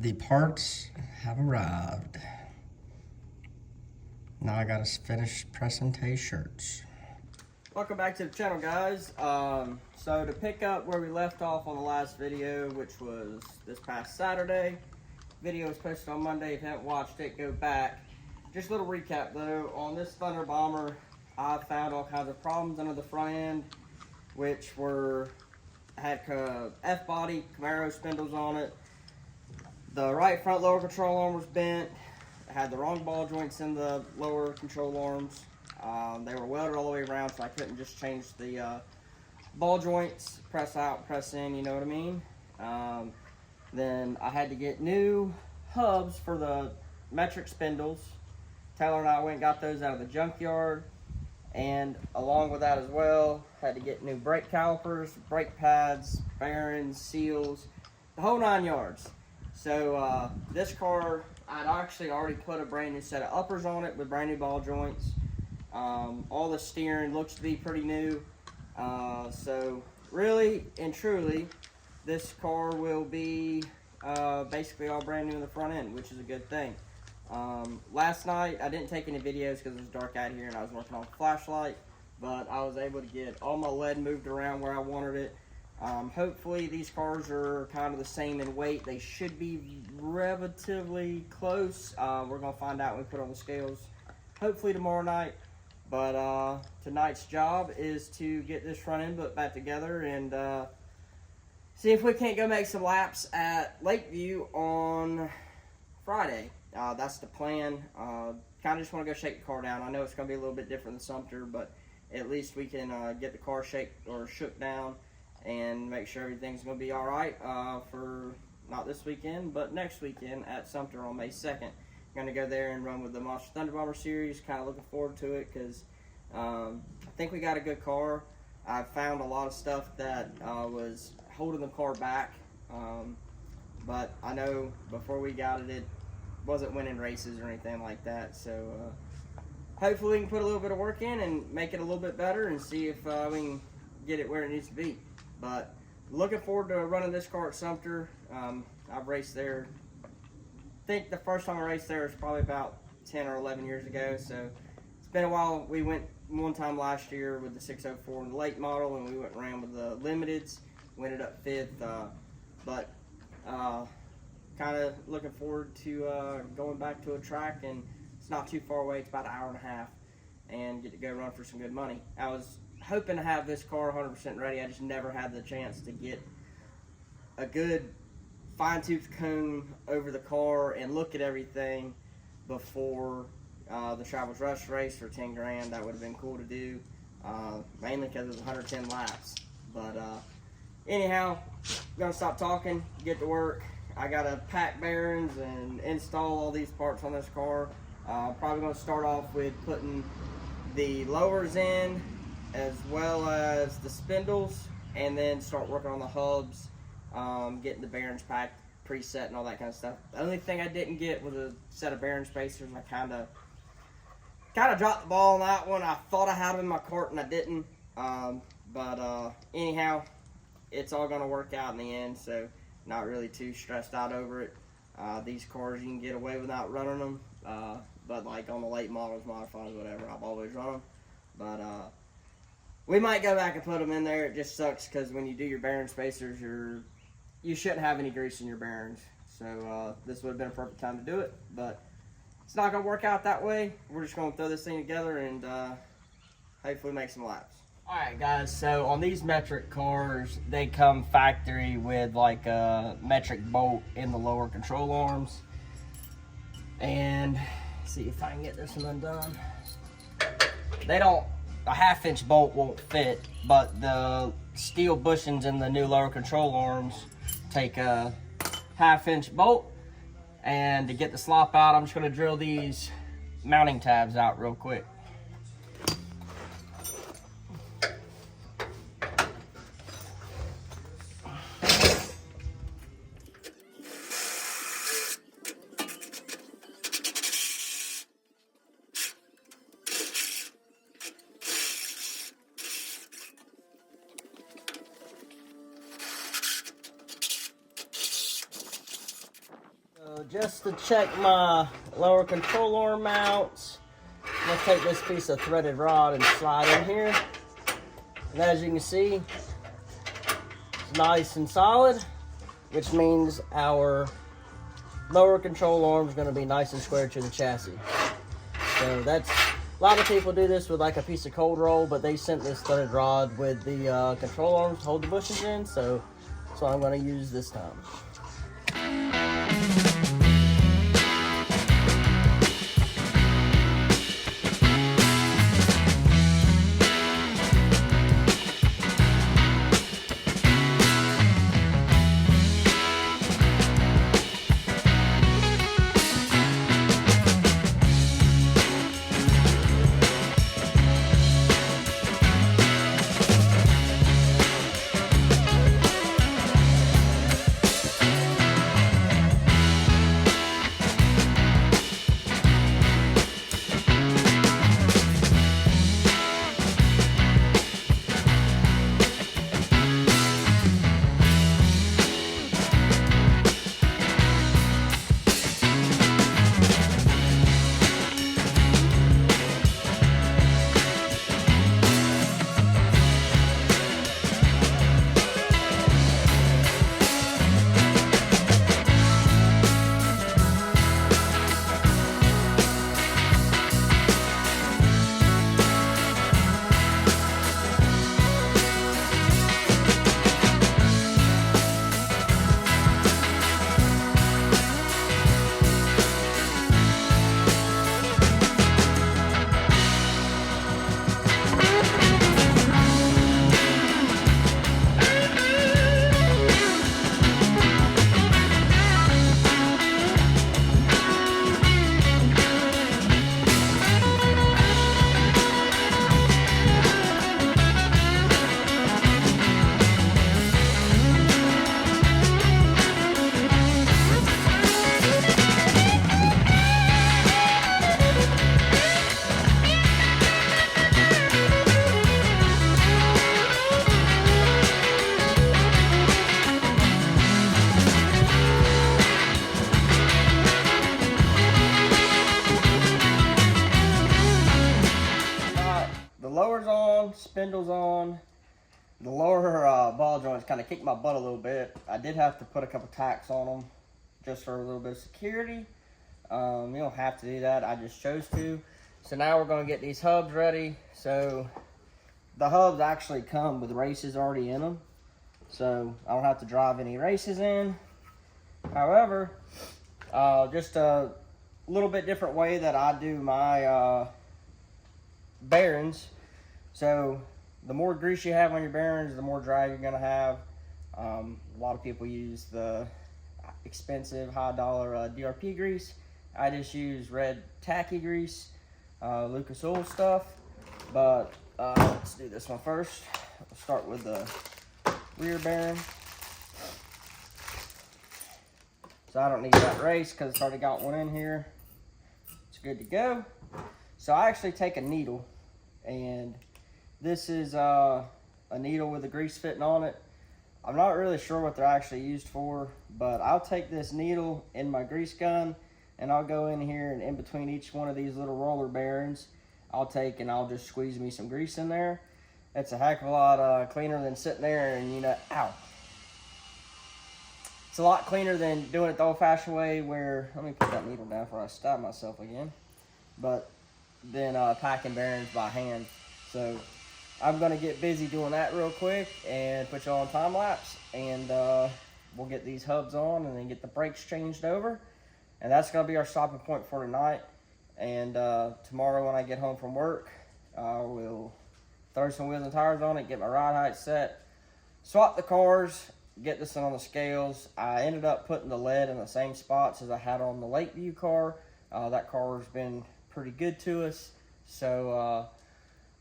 The parts have arrived. Now I gotta finish pressing Tay's shirts. Welcome back to the channel, guys. So to pick up where we left off on the last video, which was this past Saturday, video was posted on Monday. If you haven't watched it, go back. Just a little recap though. On this Thunder Bomber, I found all kinds of problems under the front end, which had F-body Camaro spindles on it. The right front lower control arm was bent. It had the wrong ball joints in the lower control arms. They were welded all the way around, so I couldn't just change the ball joints, press out, press in, you know what I mean? Then I had to get new hubs for the metric spindles. Taylor and I went and got those out of the junkyard. And along with that as well, had to get new brake calipers, brake pads, bearings, seals, the whole 9 yards. So this car, I'd actually already put a brand new set of uppers on it with brand new ball joints. All the steering looks to be pretty new. So really and truly, this car will be basically all brand new in the front end, which is a good thing. Last night, I didn't take any videos because it was dark out here and I was working on a flashlight, but I was able to get all my lead moved around where I wanted it. Hopefully these cars are kind of the same in weight. They should be relatively close. We're going to find out when we put on the scales, hopefully tomorrow night. But tonight's job is to get this front end put back together and see if we can't go make some laps at Lakeview on Friday. That's the plan. Kind of just want to go shake the car down. I know it's going to be a little bit different than Sumter, but at least we can get the car shook down and make sure everything's going to be all right for not this weekend, but next weekend at Sumter on May 2nd. Going to go there and run with the Monster Thunder Bomber series. Kind of looking forward to it because I think we got a good car. I found a lot of stuff that was holding the car back, but I know before we got it, it wasn't winning races or anything like that. So hopefully we can put a little bit of work in and make it a little bit better and see if we can get it where it needs to be. But looking forward to running this car at Sumter. I've raced there. I think the first time I raced there was probably about 10 or 11 years ago, so it's been a while. We went one time last year with the 604 and the late model, and we went around with the limiteds. We ended up 5th, but kind of looking forward to going back to a track, and it's not too far away. It's about an hour and a half, and get to go run for some good money. I was hoping to have this car 100% ready. I just never had the chance to get a good fine-tooth comb over the car and look at everything before the Travels Rush race for 10 grand. That would have been cool to do, mainly because it was 110 laps. But anyhow, I'm gonna stop talking, get to work. I gotta pack bearings and install all these parts on this car. Probably gonna start off with putting the lowers in as well as the spindles, and then start working on the hubs, getting the bearing packed, preset, and all that kind of stuff. The only thing I didn't get was a set of bearing spacers. I kind of dropped the ball on that one. I thought I had them in my cart and I didn't. But anyhow, it's all gonna work out in the end. So not really too stressed out over it. These cars you can get away without running them. But like on the late models, modifieds, whatever, I've always run them. But we might go back and put them in there. It just sucks because when you do your bearing spacers, you shouldn't have any grease in your bearings. So this would have been a perfect time to do it, but it's not going to work out that way. We're just going to throw this thing together and hopefully make some laps. Alright guys, so on these metric cars, they come factory with like a metric bolt in the lower control arms. And see if I can get this one undone. A 1/2-inch bolt won't fit, but the steel bushings in the new lower control arms take a 1/2-inch bolt. And to get the slop out, I'm just going to drill these mounting tabs out real quick. So just to check my lower control arm mounts, I'm going to take this piece of threaded rod and slide in here. And as you can see, it's nice and solid, which means our lower control arm is going to be nice and square to the chassis. So that's, a lot of people do this with like a piece of cold roll, but they sent this threaded rod with the control arms to hold the bushings in, so that's what I'm going to use this time. Lower's on, spindle's on. The lower ball joints kind of kicked my butt a little bit. I did have to put a couple tacks on them just for a little bit of security. You don't have to do that, I just chose to. So now we're going to get these hubs ready. So the hubs actually come with races already in them, so I don't have to drive any races in. However, just a little bit different way that I do my bearings. So the more grease you have on your bearings, the more drag you're going to have. A lot of people use the expensive high dollar DRP grease. I just use red tacky grease, Lucas Oil stuff. But let's do this one first. We'll start with the rear bearing. So I don't need that race because it's already got one in here. It's good to go. So I actually take a needle, and this is a needle with a grease fitting on it. I'm not really sure what they're actually used for, but I'll take this needle in my grease gun and I'll go in here and in between each one of these little roller bearings, I'll take and I'll just squeeze me some grease in there. It's a heck of a lot cleaner than sitting there and, you know, ow. It's a lot cleaner than doing it the old-fashioned way where, let me put that needle down before I stab myself again, but then packing bearings by hand. So I'm gonna get busy doing that real quick and put you on time lapse, and we'll get these hubs on and then get the brakes changed over. And that's gonna be our stopping point for tonight. And tomorrow when I get home from work, we'll throw some wheels and tires on it, get my ride height set, swap the cars, get this on the scales. I ended up putting the lead in the same spots as I had on the Lakeview car. That car has been pretty good to us. So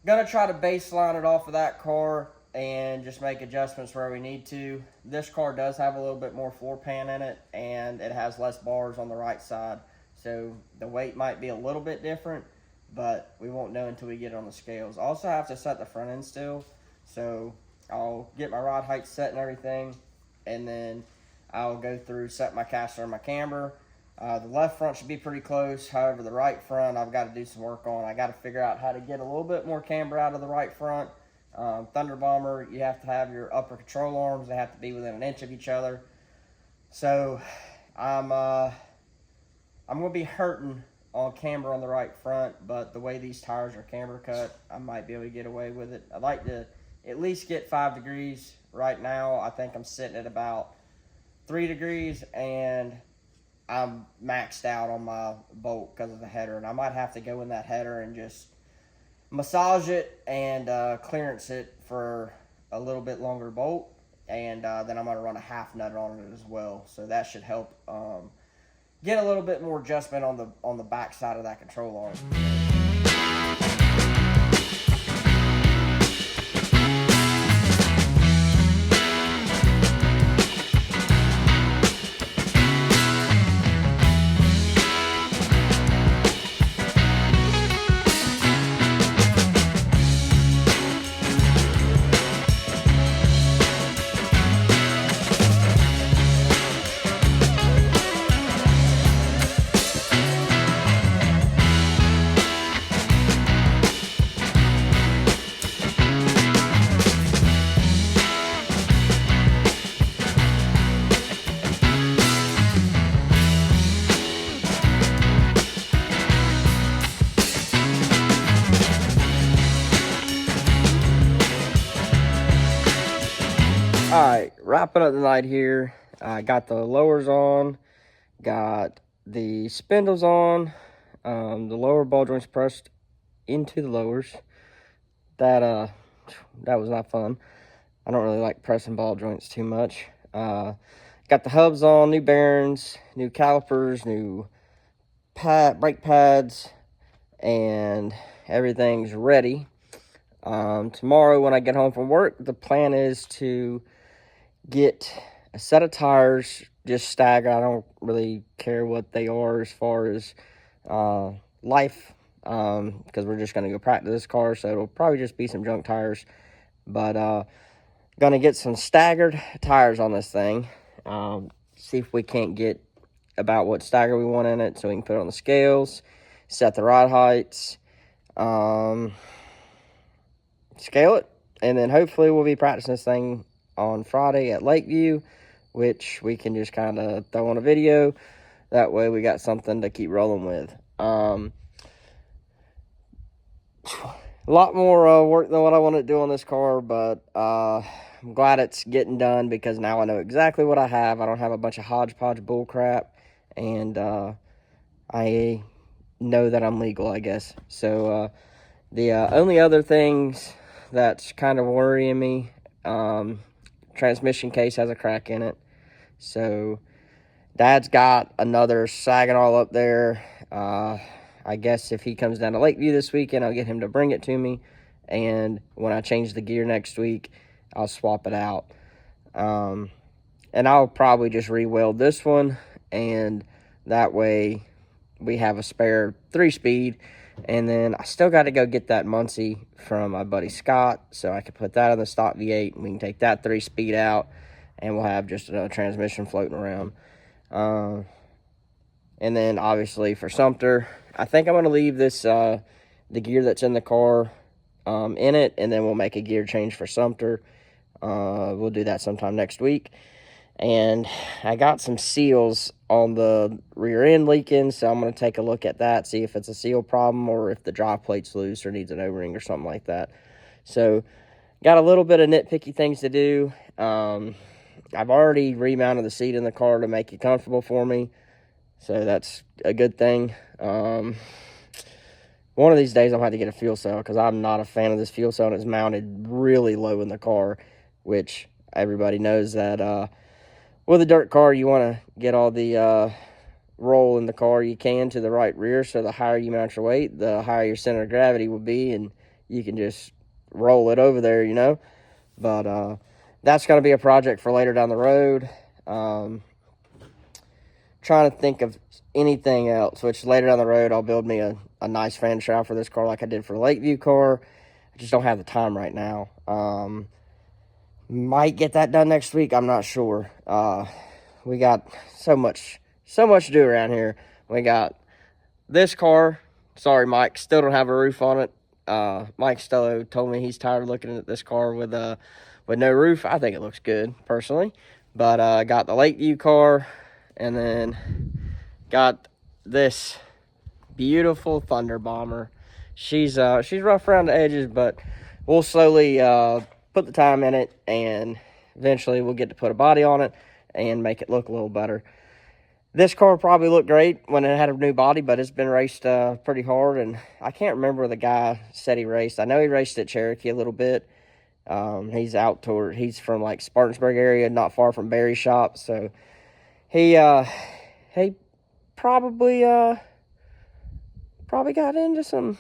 gonna try to baseline it off of that car and just make adjustments where we need to. This car does have a little bit more floor pan in it, and it has less bars on the right side. So the weight might be a little bit different, but we won't know until we get it on the scales. I also have to set the front end still. So I'll get my rod height set and everything, and then I'll go through, set my caster and my camber, The left front should be pretty close. However, the right front, I've got to do some work on. I got to figure out how to get a little bit more camber out of the right front. Thunder Bomber, you have to have your upper control arms. They have to be within an inch of each other. So I'm going to be hurting on camber on the right front, but the way these tires are camber cut, I might be able to get away with it. I'd like to at least get 5 degrees. Right now, I think I'm sitting at about 3 degrees, and I'm maxed out on my bolt because of the header, and I might have to go in that header and just massage it and clearance it for a little bit longer bolt, and then I'm going to run a half nut on it as well, so that should help get a little bit more adjustment on the back side of that control arm. Alright, wrapping up the night here. I got the lowers on, got the spindles on, the lower ball joints pressed into the lowers. That was not fun. I don't really like pressing ball joints too much. Got the hubs on, new bearings, new calipers, new brake pads, and everything's ready. Tomorrow when I get home from work, the plan is to get a set of tires, just stagger. I don't really care what they are as far as life, because we're just going to go practice this car, so it'll probably just be some junk tires. But going to get some staggered tires on this thing, see if we can't get about what stagger we want in it, so we can put it on the scales, set the rod heights, scale it, and then hopefully we'll be practicing this thing on Friday at Lakeview, which we can just kind of throw on a video. That way we got something to keep rolling with. A lot more work than what I want to do on this car, but I'm glad it's getting done because now I know exactly what I have. I don't have a bunch of hodgepodge bull crap, and I know that I'm legal, I guess. So the only other things that's kind of worrying me, transmission case has a crack in it. So Dad's got another Saginaw up there. I guess if he comes down to Lakeview this weekend, I'll get him to bring it to me. And when I change the gear next week, I'll swap it out. And I'll probably just re-weld this one. And that way we have a spare 3-speed. And then I still got to go get that Muncie from my buddy Scott, so I can put that on the stock V8, and we can take that 3-speed out, and we'll have just a transmission floating around. And then, obviously, for Sumter, I think I'm going to leave this, the gear that's in the car in it, and then we'll make a gear change for Sumter. We'll do that sometime next week. And I got some seals on the rear end leaking, so I'm going to take a look at that, see if it's a seal problem or if the drive plate's loose or needs an O-ring or something like that. So, got a little bit of nitpicky things to do. I've already remounted the seat in the car to make it comfortable for me, so that's a good thing. One of these days I'll have to get a fuel cell because I'm not a fan of this fuel cell, and it's mounted really low in the car, which everybody knows that with a dirt car, you want to get all the roll in the car you can to the right rear, so the higher you mount your weight, the higher your center of gravity will be, and you can just roll it over there, you know. But that's going to be a project for later down the road. Trying to think of anything else, which later down the road I'll build me a nice fan shroud for this car like I did for the Lakeview car. I just don't have the time right now. Might get that done next week. I'm not sure. We got so much so much to do around here. We got this car. Sorry, Mike, still don't have a roof on it. Mike Stello told me he's tired of looking at this car with no roof. I think it looks good, personally. But got the Lakeview car, and then got this beautiful Thunder Bomber. She's rough around the edges, but we'll slowly put the time in it, and eventually we'll get to put a body on it and make it look a little better. This car probably looked great when it had a new body, but it's been raced pretty hard, and I can't remember where the guy said he raced. I know he raced at Cherokee a little bit. He's from like Spartansburg area, not far from Barry Shop, so he probably got into some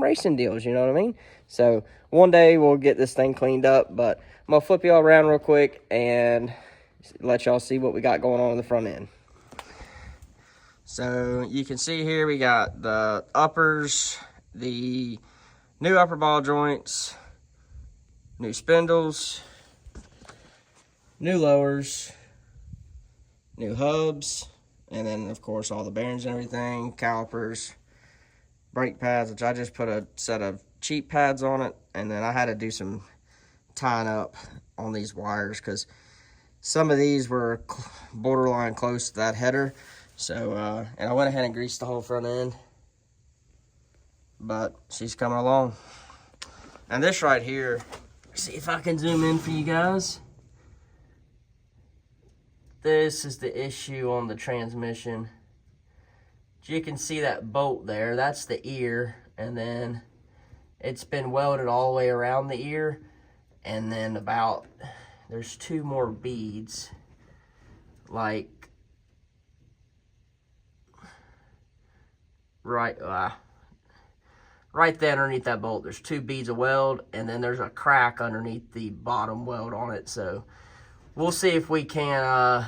racing deals, you know what I mean? So one day we'll get this thing cleaned up, but I'm gonna flip y'all around real quick and let y'all see what we got going on in the front end. So you can see here we got the uppers, the new upper ball joints, new spindles, new lowers, new hubs, and then of course all the bearings and everything, calipers, brake pads, which I just put a set of cheap pads on it, and then I had to do some tying up on these wires because some of these were borderline close to that header. So, and I went ahead and greased the whole front end, but she's coming along. And this right here, see if I can zoom in for you guys. This is the issue on the transmission. You can see that bolt there, that's the ear, and then it's been welded all the way around the ear, and then there's 2 more beads, like right there underneath that bolt. There's 2 beads of weld, and then there's a crack underneath the bottom weld on it. So we'll see if we can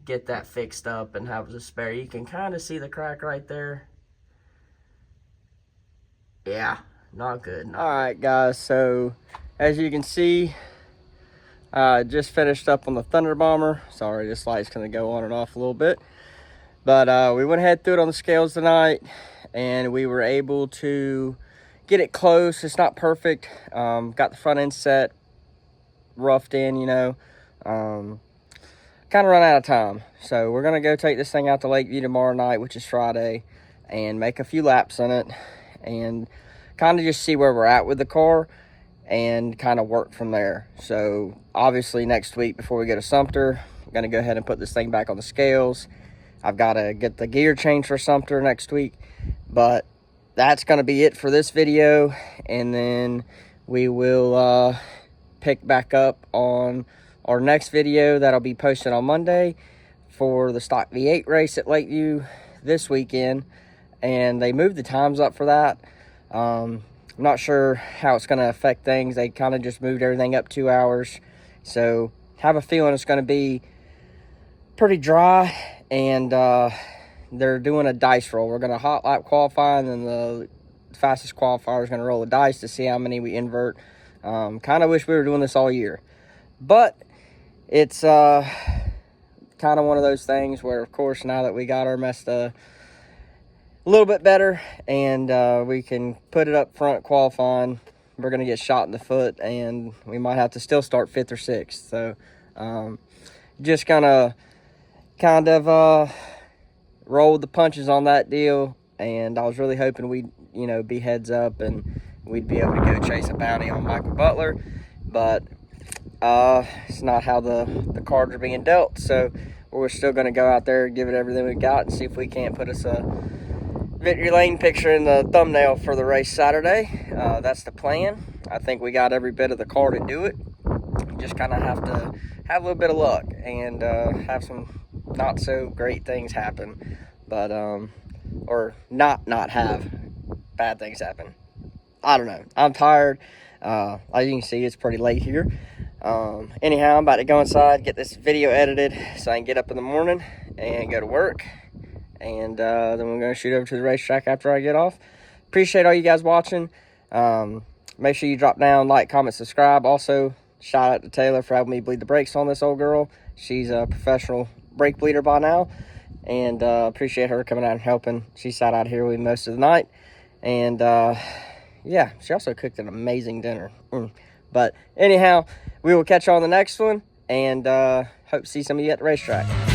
get that fixed up and have a spare. You can kind of see the crack right there. Yeah, not good. All right, guys, so as you can see, just finished up on the Thunder Bomber. Sorry, this light's gonna go on and off a little bit. But we went ahead, threw it on the scales tonight, and we were able to get it close. It's not perfect. Got the front end set, roughed in, you know. Kind of run out of time. So we're going to go take this thing out to Lakeview tomorrow night, which is Friday, and make a few laps in it, and kind of just see where we're at with the car and kind of work from there. So obviously next week before we go to Sumter, I'm going to go ahead and put this thing back on the scales. I've got to get the gear changed for Sumter next week, but that's going to be it for this video, and then we will pick back up on our next video that'll be posted on Monday for the stock V8 race at Lakeview this weekend, and they moved the times up for that. I'm not sure how it's going to affect things. They kind of just moved everything up 2 hours, so have a feeling it's going to be pretty dry. And they're doing a dice roll. We're going to hot lap qualify, and then the fastest qualifier is going to roll the dice to see how many we invert. Kind of wish we were doing this all year, but it's kind of one of those things where, of course, now that we got our mess a little bit better, and we can put it up front qualifying, we're going to get shot in the foot, and we might have to still start 5th or 6th. So just gonna kind of roll with the punches on that deal, and I was really hoping we'd, you know, be heads up and we'd be able to go chase a bounty on Michael Butler, but it's not how the cards are being dealt. So we're still going to go out there and give it everything we got and see if we can't put us a victory lane picture in the thumbnail for the race Saturday. That's the plan. I think we got every bit of the car to do it. Just kind of have to have a little bit of luck and have some not so great things happen, but or not have bad things happen. I don't know. I'm tired. As you can see, it's pretty late here. Anyhow, I'm about to go inside, get this video edited so I can get up in the morning and go to work, and then we're going to shoot over to the racetrack after I get off. Appreciate all you guys watching. Make sure you drop down, like, comment, subscribe. Also, shout out to Taylor for helping me bleed the brakes on this old girl. She's a professional brake bleeder by now. and appreciate her coming out and helping. She sat out here with me most of the night, and yeah, she also cooked an amazing dinner. But anyhow, we will catch you on the next one, and hope to see some of you at the racetrack.